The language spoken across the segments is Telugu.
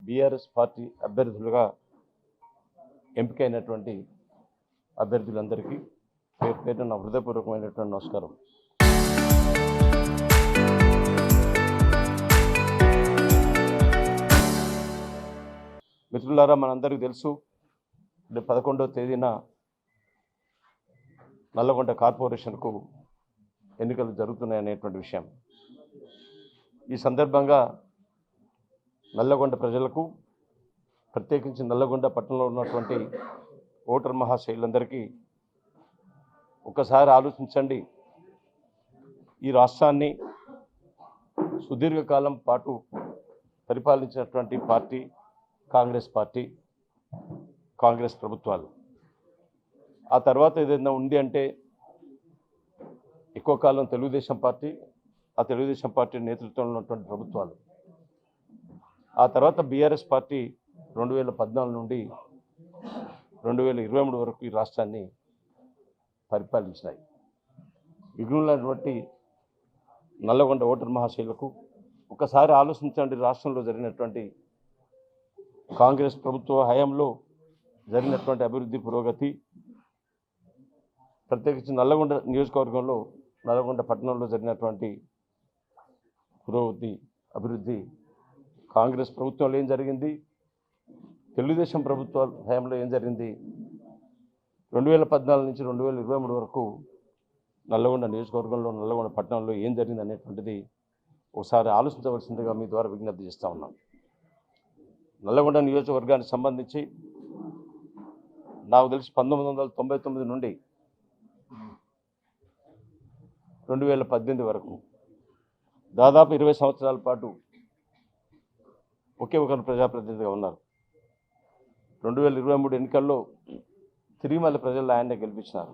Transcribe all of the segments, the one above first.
బీఆర్ఎస్ పార్టీ అభ్యర్థులుగా ఎంపికైనటువంటి అభ్యర్థులందరికీ పేరు పేరున నా హృదయపూర్వకమైనటువంటి నమస్కారం. మిత్రులారా, మనందరికీ తెలుసు 11వ తేదీన నల్లగొండ కార్పొరేషన్కు ఎన్నికలు జరుగుతున్నాయనేటువంటి విషయం. ఈ సందర్భంగా నల్లగొండ ప్రజలకు, ప్రత్యేకించి నల్లగొండ పట్టణంలో ఉన్నటువంటి ఓటర్ మహాశైలందరికీ ఒకసారి ఆలోచించండి. ఈ రాష్ట్రాన్ని సుదీర్ఘకాలం పాటు పరిపాలించినటువంటి పార్టీ కాంగ్రెస్ పార్టీ, కాంగ్రెస్ ప్రభుత్వాలు. ఆ తర్వాత ఏదైనా ఉంది అంటే ఎక్కువ కాలం తెలుగుదేశం పార్టీ, ఆ తెలుగుదేశం పార్టీ నేతృత్వంలో ఉన్నటువంటి ప్రభుత్వాలు. ఆ తర్వాత బీఆర్ఎస్ పార్టీ 2014 నుండి 2023 వరకు ఈ రాష్ట్రాన్ని పరిపాలించినాయి. మిగిలినటువంటి నల్లగొండ ఓటర్ మహాశైలకు ఒకసారి ఆలోచించండి. రాష్ట్రంలో జరిగినటువంటి కాంగ్రెస్ ప్రభుత్వ హయాంలో జరిగినటువంటి అభివృద్ధి పురోగతి, ప్రత్యేకించి నల్లగొండ నియోజకవర్గంలో, నల్లగొండ పట్టణంలో జరిగినటువంటి పురోగతి అభివృద్ధి కాంగ్రెస్ ప్రభుత్వంలో ఏం జరిగింది, తెలుగుదేశం ప్రభుత్వ హయాంలో ఏం జరిగింది, 2014 నుంచి 2023 వరకు నల్లగొండ నియోజకవర్గంలో, నల్లగొండ పట్టణంలో ఏం జరిగింది అనేటువంటిది ఒకసారి ఆలోచించవలసిందిగా మీ ద్వారా విజ్ఞప్తి చేస్తూ ఉన్నాం. నల్లగొండ నియోజకవర్గానికి సంబంధించి నాకు తెలిసి 1999 నుండి 2018 వరకు దాదాపు 20 సంవత్సరాల పాటు ఒకే ఒకరు ప్రజాప్రతినిధిగా ఉన్నారు. 2023 ఎన్నికల్లో తిరిగి మళ్ళీ ప్రజలు ఆయన్నే గెలిపించినారు.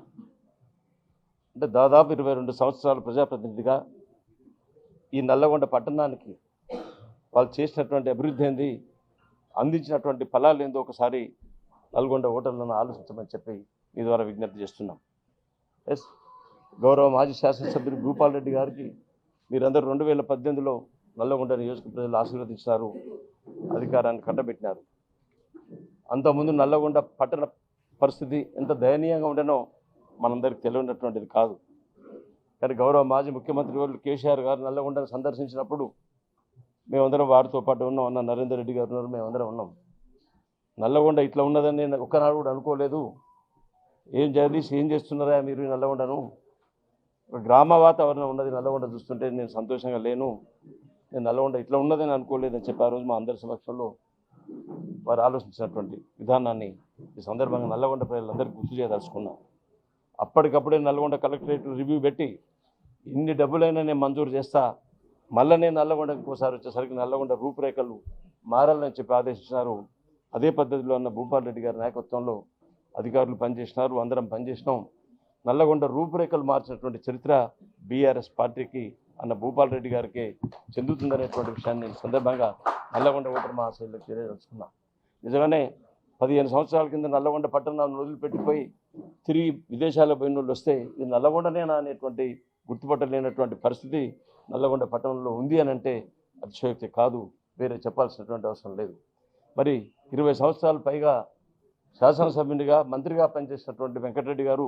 అంటే దాదాపు 22 సంవత్సరాల ప్రజాప్రతినిధిగా ఈ నల్లగొండ పట్టణానికి వాళ్ళు చేసినటువంటి అభివృద్ధి ఏంది, అందించినటువంటి ఫలాలు ఏందో ఒకసారి నల్గొండ ఓటర్లను ఆలోచించమని చెప్పి మీ ద్వారా విజ్ఞప్తి చేస్తున్నాం. గౌరవ మాజీ శాసనసభ్యులు భూపాల్ రెడ్డి గారికి మీరందరూ 2018లో నల్లగొండ నియోజక ప్రజలు ఆశీర్వదించినారు, అధికారాన్ని కట్టబెట్టినారు. అంతకుముందు నల్లగొండ పట్టణ పరిస్థితి ఎంత దయనీయంగా ఉండేనో మనందరికీ తెలియనటువంటిది కాదు. కానీ గౌరవ మాజీ ముఖ్యమంత్రి వాళ్ళు కేసీఆర్ గారు నల్లగొండను సందర్శించినప్పుడు మేమందరం వారితో పాటు ఉన్నాం. అన్న నరేందర్ రెడ్డి గారు ఉన్నారు, మేమందరం ఉన్నాం. నల్లగొండ ఇట్లా ఉన్నదని నేను ఒక్కనాడు కూడా అనుకోలేదు. ఏం చేస్తున్నారా మీరు ఈ నల్లగొండను, గ్రామ వాతావరణం ఉన్నది నల్లగొండ చూస్తుంటే నేను సంతోషంగా లేను, నేను నల్లగొండ ఇట్లా ఉన్నదని అనుకోలేదని చెప్పి ఆ రోజు మా అందరి సమక్షంలో వారు ఆలోచించినటువంటి విధానాన్ని ఈ సందర్భంగా నల్లగొండ ప్రజలందరికీ గుర్తు చేయదలుచుకున్నాం. అప్పటికప్పుడే నల్లగొండ కలెక్టరేట్ రివ్యూ పెట్టి ఇన్ని డబ్బులైనా నేను మంజూరు చేస్తా, మళ్ళీ నేను నల్లగొండకి ఇంకోసారి వచ్చేసరికి నల్లగొండ రూపురేఖలు మారాలని చెప్పి ఆదేశించినారు. అదే పద్ధతిలో ఉన్న భూపాల్ రెడ్డి గారి నాయకత్వంలో అధికారులు పనిచేసినారు, అందరం పనిచేసినాం. నల్లగొండ రూపురేఖలు మార్చినటువంటి చరిత్ర బీఆర్ఎస్ పార్టీకి అన్న భూపాల్ రెడ్డి గారికి చెందుతుందనేటువంటి విషయాన్ని నేను సందర్భంగా నల్లగొండ ఓటర్ మహాశైలకు తెలియదలుచుకున్నా. నిజంగానే 15 సంవత్సరాల కింద నల్లగొండ పట్టణాలను వదిలిపెట్టిపోయి తిరిగి విదేశాలకు పోయిన వాళ్ళు వస్తే ఇది నల్లగొండనేనా అనేటువంటి గుర్తుపట్టలేనటువంటి పరిస్థితి నల్లగొండ పట్టణంలో ఉంది అని అంటే అతిశయోక్తి కాదు, వేరే చెప్పాల్సినటువంటి అవసరం లేదు. మరి 20 సంవత్సరాలు పైగా శాసనసభ్యునిగా, మంత్రిగా పనిచేసినటువంటి వెంకటరెడ్డి గారు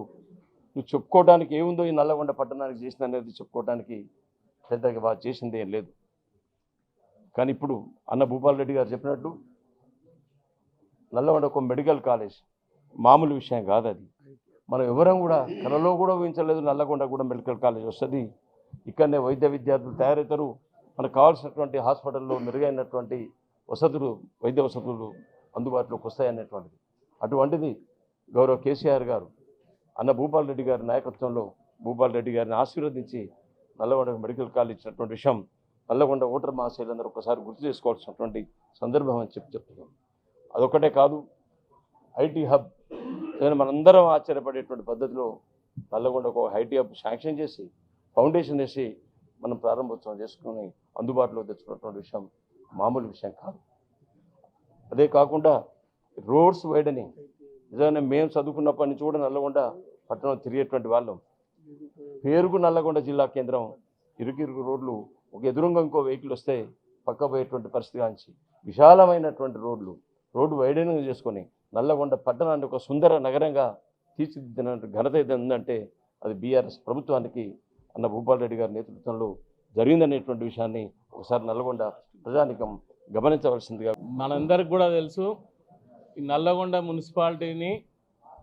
నువ్వు చెప్పుకోవడానికి ఏముందో ఈ నల్లగొండ పట్టణానికి చేసిన అనేది చెప్పుకోవడానికి పెద్దగా బాగా చేసింది ఏం లేదు. కానీ ఇప్పుడు అన్న భూపాల్ రెడ్డి గారు చెప్పినట్టు నల్లగొండ ఒక మెడికల్ కాలేజ్ మామూలు విషయం కాదు. అది మనం ఎవరం కూడా కలలో కూడా ఊహించలేదు. నల్లగొండ కూడా మెడికల్ కాలేజ్ వస్తుంది, ఇక్కడనే వైద్య విద్యార్థులు తయారవుతారు, మనకు కావాల్సినటువంటి హాస్పిటల్లో మెరుగైనటువంటి వసతులు, వైద్య వసతులు అందుబాటులోకి వస్తాయనేటువంటిది. అటువంటిది గౌరవ కేసీఆర్ గారు అన్న భూపాల్ రెడ్డి గారి నాయకత్వంలో భూపాల్ రెడ్డి గారిని ఆశీర్వదించి నల్లగొండ మెడికల్ కాలేజ్ ఇచ్చినటువంటి విషయం నల్లగొండ ఓటర్ మహాశైలందరూ ఒకసారి గుర్తు చేసుకోవాల్సినటువంటి సందర్భం అని చెప్తున్నాం. అదొకటే కాదు, ఐటీ హబ్ మనందరం ఆశ్చర్యపడేటువంటి పద్ధతిలో నల్లగొండకు ఐటీ హబ్ శాంక్షన్ చేసి ఫౌండేషన్ వేసి మనం ప్రారంభోత్సవం చేసుకుని అందుబాటులో తెచ్చుకున్నటువంటి విషయం మామూలు విషయం కాదు. అదే కాకుండా రోడ్స్ వైడనింగ్, నిజంగానే మేము చదువుకున్నప్పటి నుంచి కూడా నల్లగొండ పట్టణం తిరిగేటువంటి వాళ్ళం. పేరుకు నల్లగొండ జిల్లా కేంద్రం, ఇరుకు రోడ్లు, ఒక ఎదురుగా ఇంకో వెహికల్ వస్తే పక్క పోయేటువంటి పరిస్థితి కాంచి విశాలమైనటువంటి రోడ్డు వైడనింగ్ చేసుకొని నల్లగొండ పట్టణాన్ని ఒక సుందర నగరంగా తీర్చిదిద్దిన ఘనత ఏదంటే అది బీఆర్ఎస్ ప్రభుత్వానికి అన్న భూపాల్ రెడ్డి గారి నేతృత్వంలో జరిగిందనేటువంటి విషయాన్ని ఒకసారి నల్లగొండ ప్రజానికం గమనించవలసిందిగా. మనందరికి కూడా తెలుసు, ఈ నల్లగొండ మున్సిపాలిటీని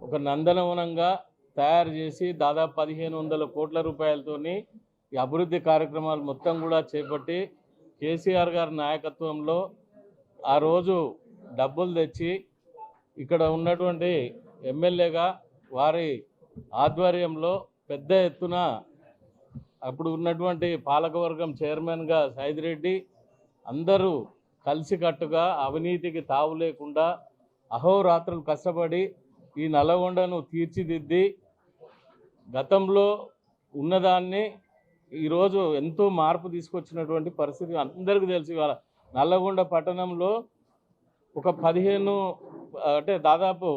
ఒక నందనవనంగా తయారు చేసి దాదాపు 1500 కోట్ల రూపాయలతోని ఈ అభివృద్ధి కార్యక్రమాలు మొత్తం కూడా చేపట్టి కేసీఆర్ గారి నాయకత్వంలో ఆ రోజు డబ్బులు తెచ్చి ఇక్కడ ఉన్నటువంటి ఎమ్మెల్యేగా వారి ఆధ్వర్యంలో పెద్ద ఎత్తున అప్పుడు ఉన్నటువంటి పాలకవర్గం చైర్మన్గా సైదిరెడ్డి అందరూ కలిసికట్టుగా అవినీతికి తావు లేకుండా అహోరాత్రులు కష్టపడి ఈ నల్లగొండను తీర్చిదిద్ది గతంలో ఉన్నదాన్ని ఈరోజు ఎంతో మార్పు తీసుకొచ్చినటువంటి పరిస్థితి అందరికీ తెలుసు. ఇవాళ నల్లగొండ పట్టణంలో ఒక 15 అంటే దాదాపు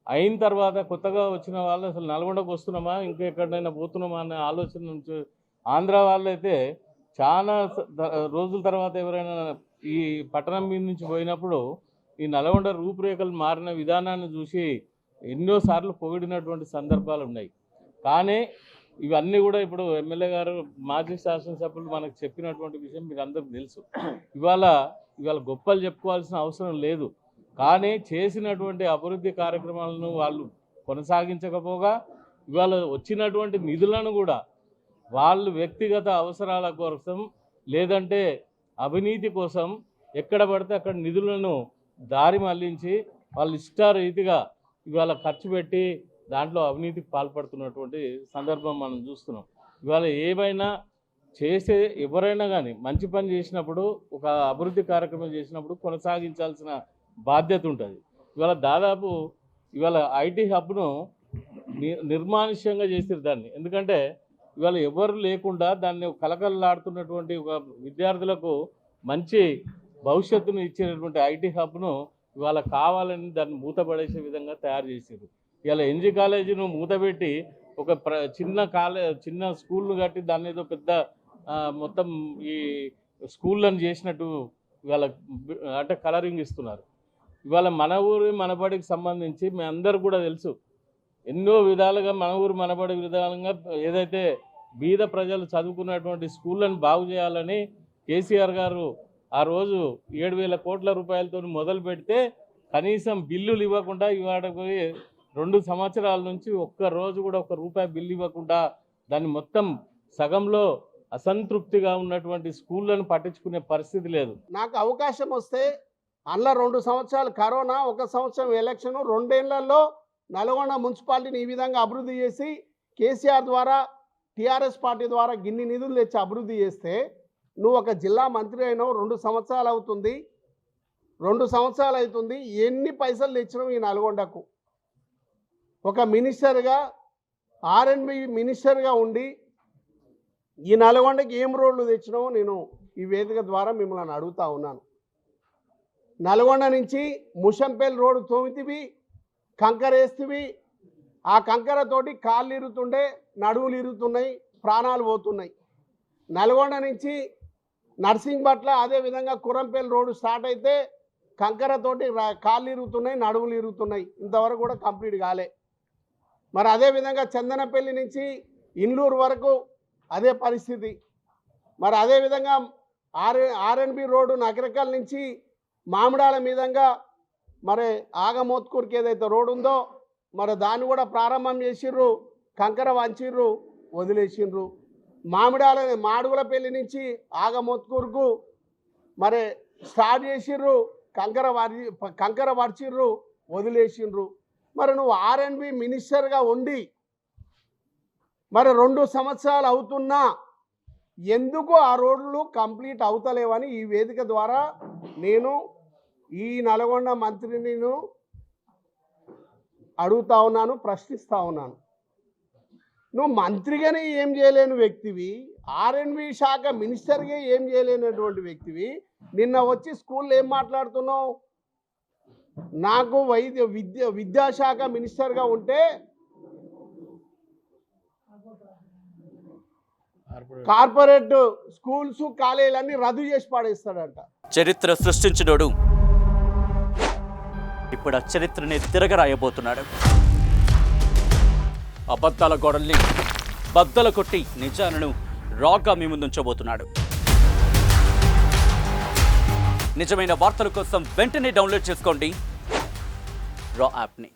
అయిన తర్వాత కొత్తగా వచ్చిన వాళ్ళు అసలు నల్గొండకు వస్తున్నామా ఇంకెక్కడైనా పోతున్నామా అనే ఆలోచన నుంచి ఆంధ్ర వాళ్ళు అయితే చాలా రోజుల తర్వాత ఎవరైనా ఈ పట్టణం మీద నుంచి పోయినప్పుడు ఈ నల్గొండ రూపురేఖలు మారిన విధానాన్ని చూసి ఎన్నోసార్లు పొగిడినటువంటి సందర్భాలు ఉన్నాయి. కానీ ఇవన్నీ కూడా ఇప్పుడు ఎమ్మెల్యే గారు మాజీ శాసనసభ్యులు మనకు చెప్పినటువంటి విషయం మీకు అందరికీ తెలుసు. ఇవాళ గొప్పలు చెప్పుకోవాల్సిన అవసరం లేదు. కానీ చేసినటువంటి అభివృద్ధి కార్యక్రమాలను వాళ్ళు కొనసాగించకపోగా ఇవాళ వచ్చినటువంటి నిధులను కూడా వాళ్ళు వ్యక్తిగత అవసరాల కోసం లేదంటే అవినీతి కోసం ఎక్కడ పడితే అక్కడ నిధులను దారి మళ్లించి వాళ్ళు ఇష్టారీతిగా ఇవాళ ఖర్చు పెట్టి దాంట్లో అవినీతికి పాల్పడుతున్నటువంటి సందర్భం మనం చూస్తున్నాం. ఇవాళ ఏమైనా చేసే ఎవరైనా కానీ మంచి పని చేసినప్పుడు ఒక అభివృద్ధి కార్యక్రమం చేసినప్పుడు కొనసాగించాల్సిన బాధ్యత ఉంటుంది. ఇవాళ దాదాపు ఐటీ హబ్ను నిర్మానుష్యంగా చేసారు దాన్ని. ఎందుకంటే ఇవాళ ఎవరు లేకుండా దాన్ని కలకలలాడుతున్నటువంటి ఒక విద్యార్థులకు మంచి భవిష్యత్తును ఇచ్చేటటువంటి ఐటీ హబ్ను ఇవాళ కావాలని దాన్ని మూతపడేసే విధంగా తయారు చేశారు. ఇవాళ ఎన్జీ కాలేజీను మూతపెట్టి ఒక చిన్న స్కూల్ను కట్టి దాన్ని ఏదో పెద్ద మొత్తం ఈ స్కూళ్ళని చేసినట్టు ఇవాళ అంటే కలరింగ్ ఇస్తున్నారు. ఇవాళ మన ఊరు మనబడికి సంబంధించి మీ అందరు కూడా తెలుసు, ఎన్నో విధాలుగా మన ఊరు మనబడి విధాలుగా ఏదైతే బీద ప్రజలు చదువుకున్నటువంటి స్కూళ్ళని బాగు చేయాలని కేసీఆర్ గారు ఆ రోజు 7,000 కోట్ల రూపాయలతో మొదలు పెడితే కనీసం బిల్లులు ఇవ్వకుండా ఇవాళకి 2 సంవత్సరాల నుంచి ఒక్కరోజు కూడా ₹1 బిల్లు ఇవ్వకుండా దాన్ని మొత్తం సగంలో అసంతృప్తిగా ఉన్నటువంటి స్కూళ్ళను పట్టించుకునే పరిస్థితి లేదు. నాకు అవకాశం వస్తే అందులో 2 సంవత్సరాలు కరోనా, 1 సంవత్సరం ఎలక్షన్, 2 ఏళ్లలో నల్గొండ మున్సిపాలిటీని ఈ విధంగా అభివృద్ధి చేసి కేసీఆర్ ద్వారా టీఆర్ఎస్ పార్టీ ద్వారా గిన్ని నిధులు తెచ్చి అభివృద్ధి చేస్తే నువ్వు ఒక జిల్లా మంత్రి అయినావు, 2 సంవత్సరాలు అవుతుంది. 2 సంవత్సరాలు అవుతుంది. ఎన్ని పైసలు తెచ్చినావు ఈ నల్గొండకు? ఒక మినిస్టర్గా R&B మినిస్టర్గా ఉండి ఈ నల్గొండకి ఏం రోడ్లు తెచ్చినావో నేను ఈ వేదిక ద్వారా మిమ్మల్ని అడుగుతా ఉన్నాను. నల్గొండ నుంచి ముషంపేల్ రోడ్డు తోమితివి, కంకర వేస్తేవి, ఆ కంకరతోటి కాళ్ళు ఇరుగుతుండే, నడువులు ఇరుగుతున్నాయి, ప్రాణాలు పోతున్నాయి. నల్గొండ నుంచి నర్సింగ్పట్ల అదేవిధంగా కురంపేల్ రోడ్డు స్టార్ట్ అయితే కంకరతోటి కాళ్ళు ఇరుగుతున్నాయి, నడువులు ఇరుగుతున్నాయి, ఇంతవరకు కూడా కంప్లీట్ కాలే. మరి అదేవిధంగా చందనపల్లి నుంచి ఇండ్లూరు వరకు అదే పరిస్థితి. మరి అదేవిధంగా R&B రోడ్డు నగరకల్ నుంచి మామిడాల మీదంగా మరి ఆగమోత్కూరుకి ఏదైతే రోడ్డు ఉందో మరి దాన్ని కూడా ప్రారంభం చేసిర్రు, కంకర వంచిర్రు, వదిలేసిండ్రు. మాడుగులపల్లి నుంచి ఆగమోత్కూరుకు మరి స్టార్ట్ చేసిర్రు, కంకర వర్చిర్రు, వదిలేసిండ్రు. మరి నువ్వు R&B మినిస్టర్గా ఉండి మరి 2 సంవత్సరాలు అవుతున్నా ఎందుకు ఆ రోడ్లు కంప్లీట్ అవుతలేవని ఈ వేదిక ద్వారా నేను ఈ నల్గొండ మంత్రిని నేను అడుగుతా ఉన్నాను, ప్రశ్నిస్తూ ఉన్నాను. నువ్వు మంత్రిగానే ఏం చేయలేని వ్యక్తివి, R&B శాఖ మినిస్టర్గా ఏం చేయలేనటువంటి వ్యక్తివి, నిన్న వచ్చి స్కూల్లో ఏం మాట్లాడుతున్నావు? నాకు విద్యాశాఖ మినిస్టర్గా ఉంటే కార్పొరేట్ స్కూల్స్ కాలేజీలన్నీ రద్దు చేసి పాడేస్తాడంట. చరిత్ర సృష్టించినోడు ఇప్పుడు ఆ చరిత్రని తిరగరాయబోతున్నాడు. అబద్ధాల గోడల్ని బద్దలు కొట్టి నిజాలను రాగా మీ ముందుంచబోతున్నాడు. నిజమైన వార్తల కోసం వెంటనే డౌన్లోడ్ చేసుకోండి రా యాప్ని.